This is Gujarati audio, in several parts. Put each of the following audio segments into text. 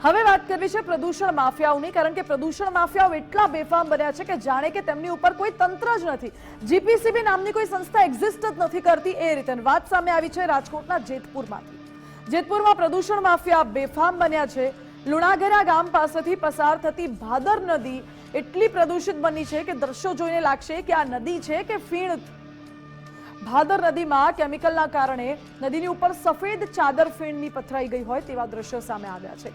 હવે વાત કરવી છે પ્રદૂષણ માફિયાઓની, કારણ કે પ્રદૂષણ માફિયાઓ એટલા બેફામ બન્યા છે કે જાણે કે તેમની ઉપર કોઈ તંત્ર જ નથી, જીપીસીબી નામની કોઈ સંસ્થા એક્ઝિસ્ટ જ નથી કરતી એ રીતે વાત સામે આવી છે રાજકોટના જેતપુરમાંથી. જેતપુરમાં પ્રદૂષણ માફિયા બેફામ બન્યા છે. લુણાગરા ગામ પાસેથી પસાર થતી ભાદર નદી એટલી પ્રદૂષિત બની છે કે દ્રશ્યો જોઈને લાગશે કે આ નદી છે કે ફીણ. ભાદર નદીમાં કેમિકલના કારણે નદીની ઉપર સફેદ ચાદર ફીણની પથરાઈ ગઈ હોય તેવા દ્રશ્યો સામે આવ્યા છે.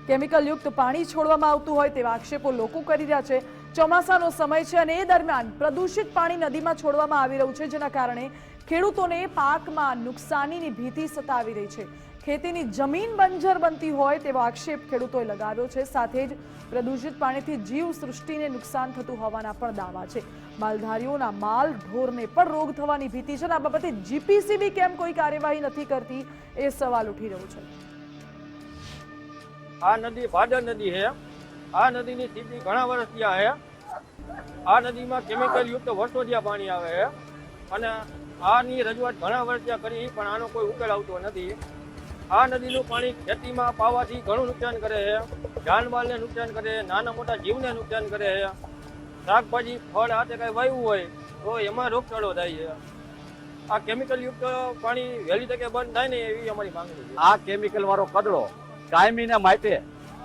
કેમિકલ યુક્ત પાણી છોડવામાં આવતું હોય તેવા આક્ષેપો લોકો કરી રહ્યા છે. ચોમાસાનો સમય છે અને એ દરમિયાન પ્રદૂષિત પાણી નદીમાં છોડવામાં આવી રહ્યું છે, જેના કારણે ખેડૂતોને પાકમાં નુકસાનીની ભીતિ સતાવી રહી છે. ખેતીની જમીન બંજર બનતી હોય તેવો આક્ષેપ ખેડૂતોએ લગાવ્યો છે. સાથે જ પ્રદૂષિત પાણીથી જીવ સૃષ્ટિને નુકસાન થતું હોવાના પણ દાવા છે. માલધારીઓના માલ ઢોરને પણ રોગ થવાની ભીતિ છે. આ બાબતે જીપીસીબી કેમ કોઈ કાર્યવાહી નથી કરતી એ સવાલ ઉઠી રહ્યો છે. આ નદી ભાદર નદી છે. આ નદીની સ્થિતિ ઘણા વર્ષથી છે. આ નદીમાં કેમિકલ યુક્ત વર્ષોથી પાણી આવે છે અને આની રજૂઆત ઘણા વર્ષથી કરી પણ આનો કોઈ ઉકેલ આવતો નથી. આ નદીનું પાણી ખેતીમાં પાવાથી ઘણું નુકસાન કરે છે, જાનમાલને નુકસાન કરે, નાના મોટા જીવને નુકસાન કરે છે. શાકભાજી ફળ હાથે કઈ વાવ્યું હોય તો એમાં રોગચાળો થાય છે. આ કેમિકલ યુક્ત પાણી વહેલી તકે બંધ થાય ને એવી અમારી માંગણી છે. આ કેમિકલ વાળો કચરો કાયમીને માટે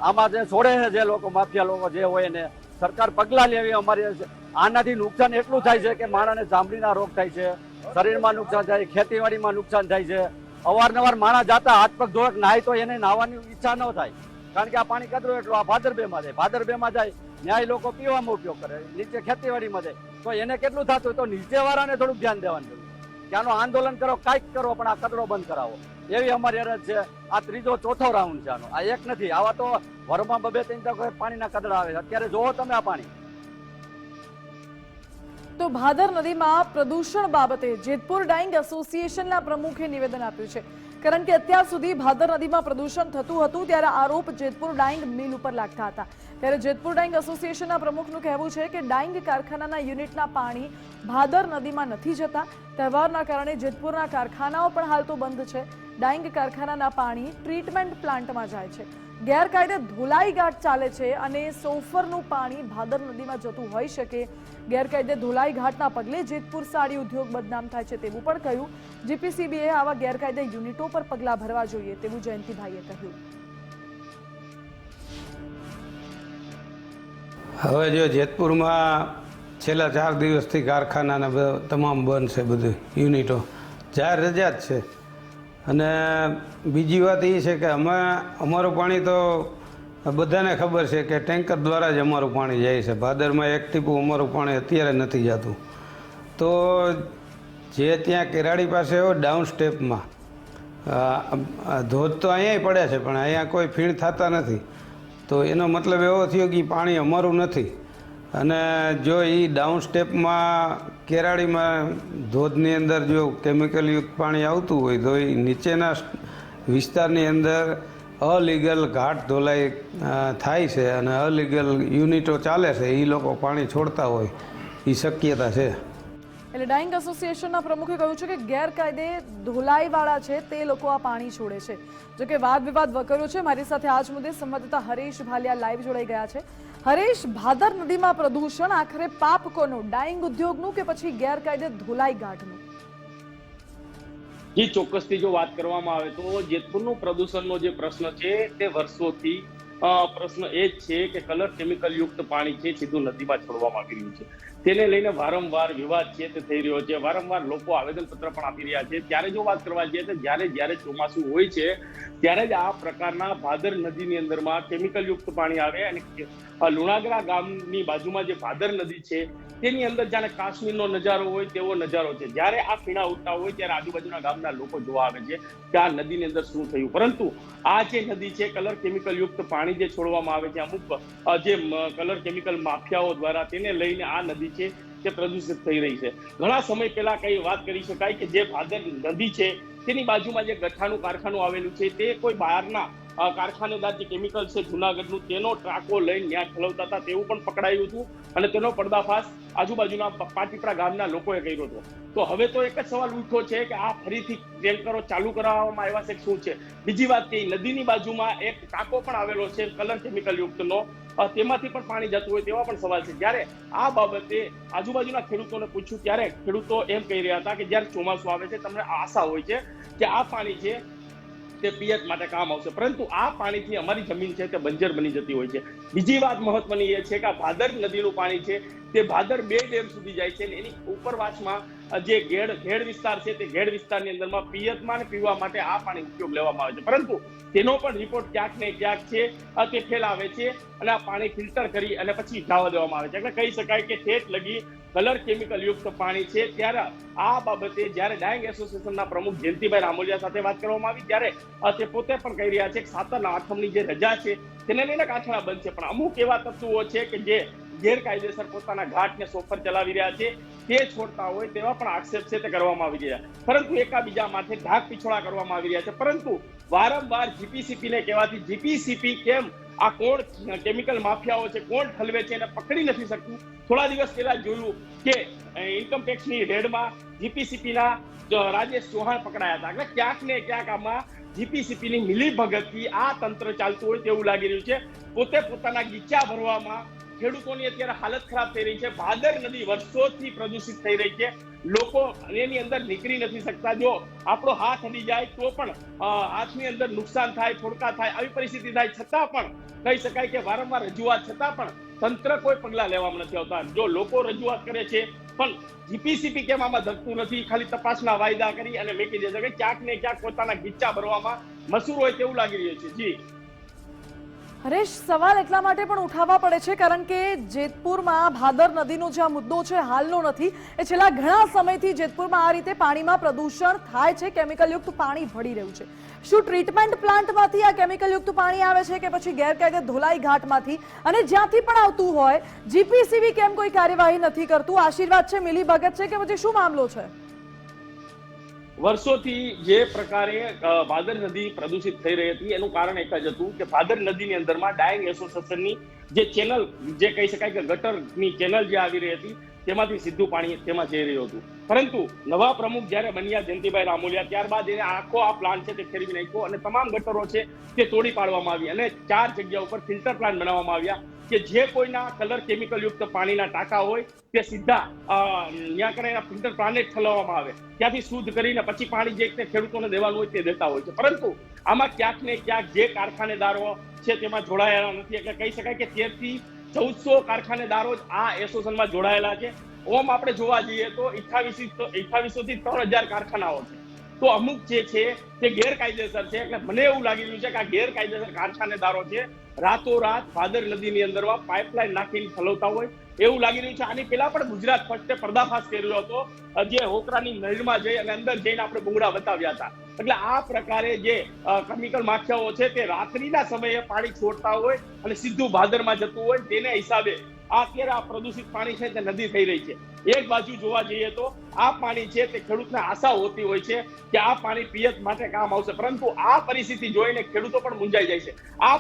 આમાં જે છોડે છે, જે લોકો માફિયા લોકો જે હોય ને સરકાર પગલાં લેવી અમારી. આનાથી નુકસાન એટલું થાય છે કે માણસને ચામડીના રોગ થાય છે, શરીરમાં નુકસાન થાય, ખેતીવાડીમાં નુકસાન થાય છે. અવારનવાર માણસ જાતા હાથ પગ ધોળક નાય તો એને નાહવાની ઈચ્છા ન થાય, કારણ કે આ પાણી કચરો એટલું. આ ભાદરબેમાં જાય, ભાદરબેમાં જાય ન્યાય લોકો પીવામાં ઉપયોગ કરે, નીચે ખેતીવાડીમાં જાય તો એને કેટલું થતું હોય તો નીચેવાળાને થોડુંક ધ્યાન દેવાનું જરૂર. ત્યાંનો આંદોલન કરો, કાંઈક કરો, પણ આ કચરો બંધ કરાવો એવી અમારી અરજ છે. આ ત્રીજો ચોથો રાઉન્ડ છે આનો, આ એક નથી. આવા તો વરમાં 2-3 પાણીના કચરા આવે છે. અત્યારે જોવો તમે આ પાણી. તો ભાદર નદીમાં પ્રદૂષણ બાબતે જેતપુર ડાઇંગ એસોસિએશનના પ્રમુખે નિવેદન આપ્યું છે, કારણ કે અત્યાર સુધી ભાદર નદીમાં પ્રદૂષણ થતું હતું ત્યારે આરોપ જેતપુર ડાઇંગ મિલ ઉપર લાગતા હતા. ત્યારે જેતપુર ડાઇંગ એસોસિએશનના પ્રમુખનું કહેવું છે કે ડાઇંગ કારખાનાના યુનિટના પાણી ભાદર નદીમાં નથી જતા. તહેવારના કારણે જેતપુરના કારખાનાઓ પણ હાલ તો બંધ છે. ડાઇંગ કારખાનાના પાણી ટ્રીટમેન્ટ પ્લાન્ટમાં જાય છે. ગેરકાયદે ધોલાઈ ઘાટ ચાલે છે અને સોફરનું પાણી ભાદર નદીમાં જતું હોઈ શકે. ગેરકાયદે ધોલાઈ ઘાટના પગલે જેતપુર સાડી ઉદ્યોગ બદનામ થાય છે તેવું પણ કહ્યું. જીપીસીબીએ આવા ગેરકાયદે યુનિટો પર પગલાં ભરવા જોઈએ તેવું જયંતિભાઈએ કહ્યું. હવે જો જેતપુરમાં છેલ્લા 4 દિવસથી કારખાનાના તમામ બંધ છે, બધું યુનિટો જાહેર રજા જ છે. અને બીજી વાત એ છે કે અમારું પાણી તો બધાને ખબર છે કે ટેન્કર દ્વારા જ અમારું પાણી જાય છે. ભાદરમાં એક ટીપું અમારું પાણી અત્યારે નથી જતું. તો જે ત્યાં કેરાડી પાસે હોય ડાઉન સ્ટેપમાં ધોધ તો અહીંયા પડે છે પણ અહીંયા કોઈ ફીણ થતા નથી. તો એનો મતલબ એવો થયો કે પાણી અમારું નથી. અને જો એ ડાઉન સ્ટેપમાં કેરાડીમાં ધોધની અંદર જો કેમિકલયુક્ત પાણી આવતું હોય તો એ નીચેના વિસ્તારની અંદર અલીગલ ઘાટ ધોલાઈ થાય છે અને અલીગલ યુનિટો ચાલે છે. એ લોકો પાણી છોડતા હોય એ શક્યતા છે. એટલે ડાઇંગ એસોસિએશનના પ્રમુખે કહ્યું છે કે ગેરકાયદે ધોલાઈવાળા છે તે લોકો આ પાણી છોડે છે. જોકે વાદ વિવાદ વકર્યો છે. મારી સાથે આજ મુદ્દે સંવાદદાતા હરેશ ભાલિયા લાઈવ જોડાઈ ગયા છે. હરેશ, ભાદર નદીમાં પ્રદૂષણ આખરે પાપ કોનું, ડાઇંગ ઉદ્યોગનું કે પછી ગેરકાયદે ધોલાઈ ઘાટનું? જે ચોક્કસથી જો વાત કરવામાં આવે તો જેતપુરનું પ્રદૂષણનો જે પ્રશ્ન છે તે વર્ષોથી પ્રશ્ન એ જ છે કે કલર કેમિકલ યુક્ત પાણી છે સીધું નદીમાં છોડવામાં આવી રહ્યું છે. તેને લઈને વારંવાર વિવાદ છે તે થઈ રહ્યો છે. વારંવાર લોકો આવેદનપત્ર પણ આપી રહ્યા છે. ત્યારે જો વાત કરવા જઈએ તો જ્યારે ચોમાસું હોય છે ત્યારે જ આ પ્રકારના ભાદર નદીની અંદરમાં કેમિકલ યુક્ત પાણી આવે અને લુણાગરા ગામની બાજુમાં જે ભાદર નદી છે તેની અંદર જાણે કાશ્મીરનો નજારો હોય તેવો નજારો છે. જ્યારે આ ફીણા ઉઠતા હોય ત્યારે આજુબાજુના ગામના લોકો જોવા આવે છે કે આ નદીની અંદર શું થયું. પરંતુ આ જે નદી છે કલર કેમિકલ યુક્ત પાણી જે છોડવામાં આવે છે અમુક જે કલર કેમિકલ માફિયાઓ દ્વારા, તેને લઈને આ નદી છે તે પ્રદૂષિત થઈ રહી છે. ઘણા સમય પહેલા કઈ વાત કરી શકાય કે જે ભાદર નદી છે તેની બાજુમાં જે ગઠ્ઠાનું કારખાનું આવેલું છે તે કોઈ બહારના કારખાનેદાર જે કેમિકલ છે જુનાગઢનું તેનો ટ્રાકો લઈને ત્યાં ઠલવતા હતા તેવું પણ પકડાયું હતું અને તેનો પર્દાફાશ આજુબાજુના પાટીપરા ગામના લોકોએ કર્યો હતો. તો હવે તો એક જ સવાલ ઉઠ્યો છે કે આ ફરીથી ટેન્કરો ચાલુ કરાવવામાં આવ્યા છે શું છે. બીજી વાત કે નદીની બાજુમાં એક ટાંકો પણ આવેલો છે કલર કેમિકલ યુક્તનો, તેમાંથી પણ પાણી જતું હોય તેવા પણ સવાલ છે. જ્યારે આ બાબતે આજુબાજુના ખેડૂતોને પૂછ્યું ત્યારે ખેડૂતો એમ કહી રહ્યા હતા કે જ્યારે ચોમાસું આવે છે તમને આશા હોય છે કે આ પાણી છે તે પિયત માટે કામ આવશે, પરંતુ આ પાણીથી અમારી જમીન છે તે બંજર બની જતી હોય છે. બીજી વાત મહત્વની એ છે કે આ ભાદર નદીનું પાણી છે તે ભાદર 2 ડેમ સુધી જાય છે અને એની ઉપરવાસમાં જે ઘેડ વિસ્તાર છે તે ઘેડ વિસ્તારની અંદરમાં પિયતમાં અને પીવા માટે આ પાણી ઉપયોગ લેવામાં આવે છે, પરંતુ તેનો પણ રિપોર્ટ ક્યાંક ને ક્યાંક છે તે ફેલ આવે છે અને આ પાણી ફિલ્ટર કરી અને પછી ઢાવા દેવામાં આવે છે. એટલે કહી શકાય કે ઠેઠ લગી કલર કેમિકલ યુક્ત પાણી છે. ત્યારે આ બાબતે જ્યારે ડાઇંગ એસોસિએશનના પ્રમુખ જયંતિભાઈ રામોલિયા સાથે વાત કરવામાં આવી ત્યારે તે પોતે પણ કહી રહ્યા છે કે સાતમના આઠમની જે રજા છે તેને લઈને કારખાના બંધ છે, પણ અમુક એવા તત્વો છે કે જે ગેરકાયદેસર પોતાના ઘાટ ને સોફર ચલાવી રહ્યા છે તે છોડતા હોય તેવા પણ આક્ષેપ છે તે કરવામાં આવી રહ્યા, પરંતુ એકાબીજા માટે ઢાક પીછોડા કરવામાં આવી રહ્યા છે. પરંતુ વારંવાર જીપીસીપી ને કહેવાથી જીપીસીપી કેમ આ કોણ કેમિકલ માફિયાઓ છે કોણ ઠલવે છે એને પકડી નથી શકતું. થોડા દિવસ પહેલા જોયું કે ઇન્કમ ટેક્સની રેડમાં જીપીસીપીના રાજેશ ચૌહાણ પકડાયા હતા. એટલે ક્યાંક ને ક્યાંક આમાં જીપીસીપીની મિલીભગતથી આ તંત્ર ચાલતું હોય તેવું લાગી રહ્યું છે. પોતે પોતાના ગીચા ભરવામાં ખેડૂતોની અત્યારે હાલત ખરાબ થઈ રહી છે. ભાદર નદી વર્ષોથી પ્રદૂષિત થઈ રહી છે, લોકો એની અંદર નીકળી નથી શકતા. જો આપણો હાથ અડી જાય તો પણ હાથની અંદર નુકસાન થાય, ફોડકા થાય, આવી પરિસ્થિતિ થાય, છતાં પણ કહી શકાય કે વારંવાર રજૂઆત છતાં પણ તંત્ર કોઈ પગલા લેવામાં નથી આવતા. જો લોકો રજૂઆત કરે છે પણ જીપીસીપી કેમ આમાં ધકતું નથી, ખાલી તપાસના વાયદા કરી અને મેકી દે છે. ક્યાંક ને ક્યાંક પોતાના ગીચા ભરવામાં મસૂર હોય તેવું લાગી રહ્યું છે. જી હરેશ, સવાલ એટલા માટે પણ ઉઠાવવા પડે છે કારણ કે જેતપુરમાં ભાદર નદીનો જે આ મુદ્દો છે હાલનો નથી, એ છેલ્લા ઘણા સમયથી જેતપુરમાં આ રીતે પાણીમાં પ્રદૂષણ થાય છે, કેમિકલયુક્ત પાણી ભળી રહ્યું છે. શું ટ્રીટમેન્ટ પ્લાન્ટમાંથી આ કેમિકલયુક્ત પાણી આવે છે કે પછી ગેરકાયદે ધોલાઈ ઘાટમાંથી? અને જ્યાંથી પણ આવતું હોય જીપીસીબી કેમ કોઈ કાર્યવાહી નથી કરતું? આશીર્વાદ છે, મિલીભગત છે કે પછી શું મામલો છે? વર્ષોથી જે પ્રકારે ભાદર નદી પ્રદૂષિત થઈ રહી હતી એનું કારણ એક જ હતું કે ભાદર નદીની અંદરમાં ડાઇંગ એસોસિએશનની જે ચેનલ, જે કહી શકાય કે ગટરની ચેનલ જે આવી રહી હતી તેમાંથી સીધું પાણી તેમાં જઈ રહ્યું હતું. પરંતુ નવા પ્રમુખ જ્યારે બન્યા જયંતિભાઈ રામોલિયા, ત્યારબાદ એને આખો આ પ્લાન્ટ છે તે ફેરવી નાખ્યો અને તમામ ગટરો છે તે તોડી પાડવામાં આવી અને 4 જગ્યા ઉપર ફિલ્ટર પ્લાન્ટ બનાવવામાં આવ્યા કે જે કોઈના કલર કેમિકલ યુક્ત પાણીના ટાંકા હોય તે સીધા ત્યાં કરીને ફિલ્ટર પ્લાન્ટ ઠલવવામાં આવે, ત્યાંથી શુદ્ધ કરીને પછી પાણી જે ખેડૂતોને દેવાનું હોય તે દેતા હોય છે. પરંતુ આમાં ક્યાંક ને ક્યાંક જે કારખાનેદારો છે તેમાં જોડાયેલા નથી. એટલે કહી શકાય કે 13 થી 1400 કારખાનેદારો જ આ એસોસિએશનમાં જોડાયેલા છે. ઓમ આપણે જોવા જઈએ તો 2800 થી 3000 કારખાનાઓ છે. તો અમુક જે છે તે ગેરકાયદેસર છે. એટલે મને એવું લાગી રહ્યું છે કે આ ગેરકાયદેસર કારખાનેદારો છે રાતોરાત ભાદર નદીની અંદરમાં પાઇપલાઇન નાખીને ઠલવતા હોય એવું લાગી રહ્યું છે. આની પહેલા પણ ગુજરાત ફર્સ્ટે પર્દાફાશ કર્યો હતો, જે હોકરાની નહેરમાં જઈ અને અંદર જઈને આપણે ભૂંગળા બતાવ્યા હતા. એટલે આ પ્રકારે જે કેમિકલ માખિયાઓ છે તે રાત્રિના સમયે પાણી છોડતા હોય અને સીધું ભાદરમાં જતું હોય, તેને હિસાબે અત્યારે આ પ્રદૂષિત પાણી છે તે નદી થઈ રહી છે. એક બાજુ જોવા જઈએ તો આ પાણી છે તે ખેડૂતને આશા હોતી હોય છે કે આ પાણી પિયત માટે કામ આવશે, પરંતુ આ પરિસ્થિતિ જોઈને ખેડૂતો પણ મૂંઝાઈ જાય છે. આ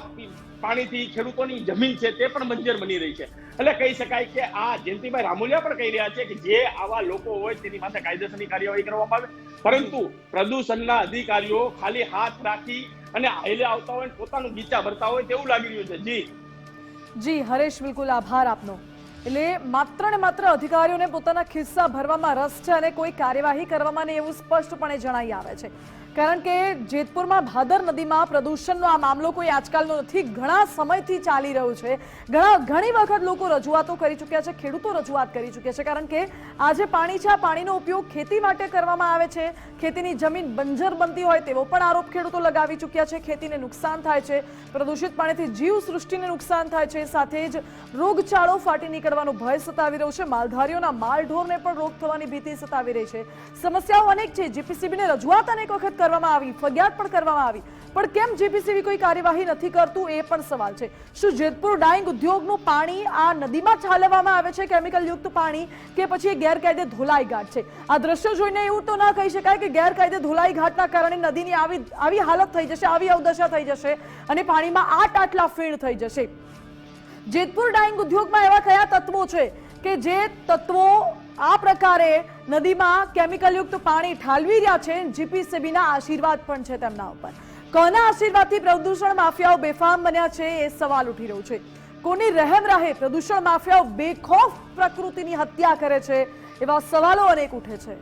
પાણીથી ખેડૂતોની જમીન છે તે પણ બંજર બની રહી છે. એટલે કહી શકાય કે આ જયંતિભાઈ રામોલિયા પણ કહી રહ્યા છે કે જે આવા લોકો હોય તેની પાસે કાયદેસરની કાર્યવાહી કરવામાં આવે, પરંતુ પ્રદૂષણના અધિકારીઓ ખાલી હાથ રાખી અને હાઈલે આવતા હોય, પોતાનું ગીચા ભરતા હોય તેવું લાગી રહ્યું છે. જી હરેશ, બિલકુલ આભાર આપનો. એટલે માત્ર ને માત્ર અધિકારીઓને પોતાના ખિસ્સા ભરવામાં રસ છે અને કોઈ કાર્યવાહી કરવામાં નહીં એવું સ્પષ્ટપણે જણાઈ આવે છે. કારણ કે જેતપુરમાં ભાદર નદીમાં પ્રદૂષણનો આ મામલો કોઈ આજકાલનો નથી, ઘણા સમયથી ચાલી રહ્યો છે. ઘણી વખત લોકો રજૂઆતો કરી ચૂક્યા છે, ખેડૂતો રજૂઆત કરી ચૂક્યા છે. કારણ કે આ જે પાણી છે આ પાણીનો ઉપયોગ ખેતી માટે કરવામાં આવે છે, ખેતીની જમીન બંજર બનતી હોય તેવો પણ આરોપ ખેડૂતો લગાવી ચૂક્યા છે. ખેતીને નુકસાન થાય છે, પ્રદૂષિત પાણીથી જીવ સૃષ્ટિને નુકસાન થાય છે, સાથે જ રોગચાળો ફાટી નીકળવાનો ભય સતાવી રહ્યો છે. માલધારીઓના માલઢોરને પણ રોગ થવાની ભીતિ સતાવી રહી છે. સમસ્યાઓ અનેક છે. જીપીસીબીને રજૂઆત અનેક વખત કરવામાં આવી, ફરિયાદ પણ કરવામાં આવી, પણ કેમ જીપીસીબી કોઈ કાર્યવાહી નથી કરતું એ પણ સવાલ છે. શું જેતપુર ડાઇંગ ઉદ્યોગનું પાણી આ નદીમાં ઠાલવવામાં આવે છે કેમિકલ યુક્ત પાણી, કે પછી એ ગેરકાયદે ધોલાઈ ઘાટ છે? આ દ્રશ્યો જોઈને એવું તો ના કહી શકાય કે ગેરકાયદે ધોલાઈ ઘાટના કારણે નદીની આવી હાલત થઈ જશે, આવી અવદશા થઈ જશે અને પાણીમાં આટલા ફીણ થઈ જશે. જેતપુર ડાઇંગ ઉદ્યોગમાં એવા કયા તત્વો છે કે જે તત્વો આ પ્રકારે નદીમાં કેમિકલ યુક્ત પાણી ઠાલવી રહ્યા છે? જીપીસીબીના આશીર્વાદ પણ છે તેમના ઉપર. કોના આશીર્વાદથી પ્રદૂષણ માફિયાઓ બેફામ બન્યા છે એ સવાલ ઉઠી રહ્યો છે. કોની રહેમ રાહે પ્રદૂષણ માફિયાઓ બેખૌફ પ્રકૃતિની હત્યા કરે છે? એવા સવાલો અનેક ઉઠે છે.